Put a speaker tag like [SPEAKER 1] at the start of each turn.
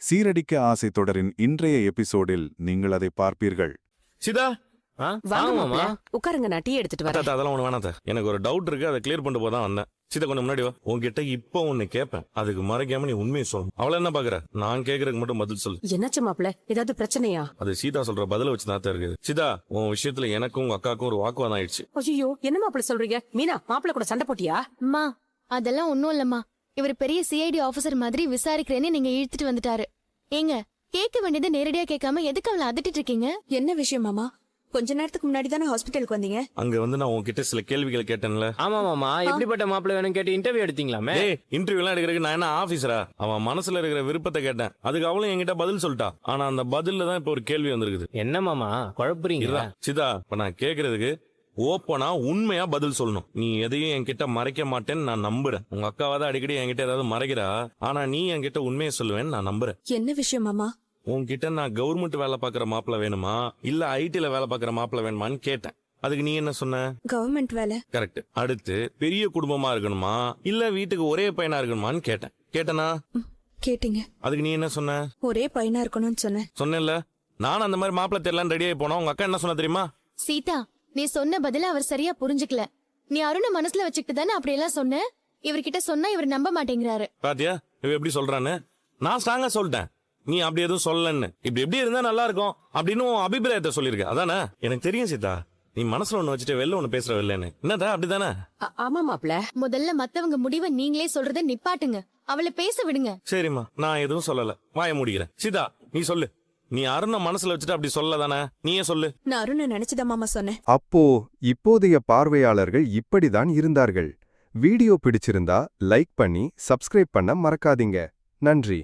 [SPEAKER 1] சீரடிக்க ஆசை தொடரின் இன்றைய எபிசோடில் நீங்கள் அதை பார்ப்பீர்கள்.
[SPEAKER 2] சீதா
[SPEAKER 3] வாங்க
[SPEAKER 2] மாமா
[SPEAKER 3] மாப்ள. உட்காருங்க, நான் டீ எடுத்துட்டு வரேன்.
[SPEAKER 2] அதெல்லாம் ஒண்ணு வேணாத்த. எனக்கு ஒரு டவுட் இருக்கு, அதை கிளியர் பண்ணிட்டு போதான் வந்தேன். சீதா கொஞ்சம் முன்னாடி வா. உன்கிட்ட இப்போ ஒன்னு கேட்பேன், அதுக்கு மறைக்காம நீ உண்மையை சொல்லணும். அவள என்ன பாக்குற? நான் கேக்குறதுக்கு மட்டும் பதில் சொல்லு.
[SPEAKER 3] என்னாச்சு மாப்ள, ஏதாவது பிரச்சனையா?
[SPEAKER 2] அது சீதா சொல்ற பதில வச்சு தான் இருக்குது. சீதா, உன் விஷயத்துல எனக்கும் உங்க அக்காவுக்கும் ஒரு வாக்குவாதம் ஆயிடுச்சு.
[SPEAKER 3] ஐயோ, என்ன மாப்ள சொல்றீங்க? மீனா, மாப்ள கூட சண்டை போட்டியா?
[SPEAKER 4] அம்மா அதெல்லாம் ஒண்ணும் இல்லம்மா. இவர் பெரிய சிஐடி ஆபீசர் மாதிரி விசாரிக்கிறேன்னு நீங்க இழுத்துட்டு வந்துட்டாரு. ஏங்க, கேட்க வேண்டியதை நேரடியா கேட்காம எதுக்கு அவளை அதட்டிட்டு இருக்கீங்க?
[SPEAKER 5] என்ன விஷயம் மாமா? கொஞ்ச நேரத்துக்கு முன்னாடி தானே ஹாஸ்பிட்டலுக்கு வந்தீங்க.
[SPEAKER 2] அங்க வந்து நான் உன்கிட்ட சில கேள்விகள் கேட்டேன்ல.
[SPEAKER 6] ஆமா மாமா, எப்படிப்பட்ட மாப்பிள்ளை வேணும் கேட்டு இன்டர்வியூ எடுத்தீங்களாமே.
[SPEAKER 2] ஏய், இன்டர்வியூ எல்லாம் எடுக்கிறதுக்கு நான் என்ன ஆபீசரா? அவன் மனசுல இருக்கிற விருப்பத்தை கேட்டேன், அதுக்கு அவளும் என்கிட்ட பதில் சொல்லிட்டா. ஆனா அந்த பதில்ல தான் இப்ப ஒரு கேள்வி வந்திருக்குது.
[SPEAKER 6] என்ன மாமா குழப்புறீங்க?
[SPEAKER 2] இதுதான் சீதா, இப்ப நான் கேக்குறதுக்கு ஓப்பனா உண்மையா பதில் சொல்லணும். நீ எதையும் என்கிட்ட மறைக்க மாட்டேன்னு நான் நம்புறேன். உங்க அக்காவாதான் அடிக்கடி என்கிட்ட ஏதாவது மறைக்கிறா, ஆனா நீ என்கிட்ட உண்மையை சொல்லுவேன்னு நான் நம்புறேன்.
[SPEAKER 5] என்ன விஷயம் மாமா?
[SPEAKER 2] உன்கிட்ட நான் கவர்மெண்ட் வேலை பாக்குற மாப்பிள்ள வேணுமா இல்ல ஐடில வேலை பாக்குற மாப்பிள்ள வேணுமான்னு கேட்டேன். அதுக்கு நீ என்ன சொன்ன?
[SPEAKER 5] கவர்மெண்ட் வேலை.
[SPEAKER 2] கரெக்ட். அடுத்து பெரிய குடும்பமா இருக்கணுமா இல்ல வீட்டுக்கு ஒரே பையனா இருக்கணுமான்னு கேட்டேன். கேட்டனா?
[SPEAKER 5] கேட்டீங்க.
[SPEAKER 2] அதுக்கு நீ என்ன சொன்ன?
[SPEAKER 5] ஒரே பையனா இருக்கணும்னு சொன்னேன்.
[SPEAKER 2] சொன்னேன்ல. நானும் அந்த மாதிரி மாப்பிள்ள தெரியலாம் ரெடி ஆகி போனோம். உங்க அக்கா என்ன சொன்ன தெரியுமா?
[SPEAKER 4] சீதா, நீ சொன்ன பதில அவர் சரியா புரிஞ்சுக்கல. நீ அருணை மனசுல வச்சுக்கிட்டு தானே அப்படியெல்லாம் சொன்ன. இவர்கிட்ட சொன்னா இவர் நம்ப மாட்டேங்கிறாரு.
[SPEAKER 2] பாத்தியா இவ எப்படி சொல்றான்னு? நான் ஸ்ட்ராங்கா சொல்லிட்டேன், நீ அப்படி எதுவும் சொல்லன்னு. இப்படி எப்படி இருந்தா நல்லா இருக்கும் அப்படின்னு அபிப்பிராயத்தை சொல்லிருக்க. அதானே? எனக்கு தெரியும் சீதா, நீ மனசுல ஒண்ணு வச்சுட்டு வெளில ஒண்ணு பேசுற வெளிலன்னு. என்னதா அப்படிதானே?
[SPEAKER 3] ஆமா மாப்ள.
[SPEAKER 4] முதல்ல மத்தவங்க முடிவை நீங்களே சொல்றத நிப்பாட்டுங்க. அவளை பேச விடுங்க.
[SPEAKER 2] சரிம்மா, நான் எதுவும் சொல்லல, வாய மூடிக்கிறேன். சீதா, நீ சொல்லு. நீ அருண மனசுல வச்சுட்டு அப்படி சொல்லதானே? நீயே சொல்லு.
[SPEAKER 5] நான் அருணை நினைச்சுதான் மாமா சொன்னேன்.
[SPEAKER 1] அப்போ இப்போதைய பார்வையாளர்கள் இப்படிதான் இருந்தார்கள். வீடியோ பிடிச்சிருந்தா லைக் பண்ணி சப்ஸ்கிரைப் பண்ண மறக்காதீங்க. நன்றி.